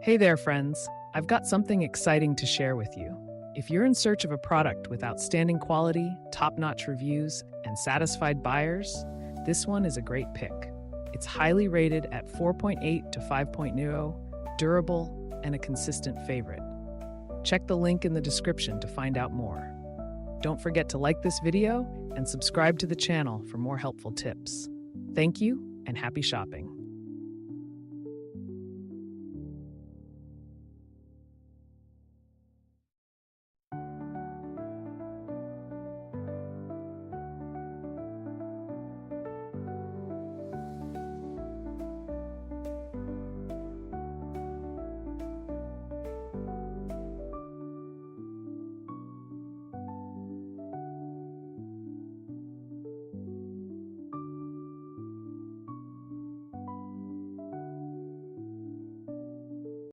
Hey there, friends. I've got something exciting to share with you. If you're in search of a product with outstanding quality, top-notch reviews, and satisfied buyers, this one is a great pick. It's highly rated at 4.8 to 5.0, durable, and a consistent favorite. Check the link in the description to find out more. Don't forget to like this video and subscribe to the channel for more helpful tips. Thank you and happy shopping.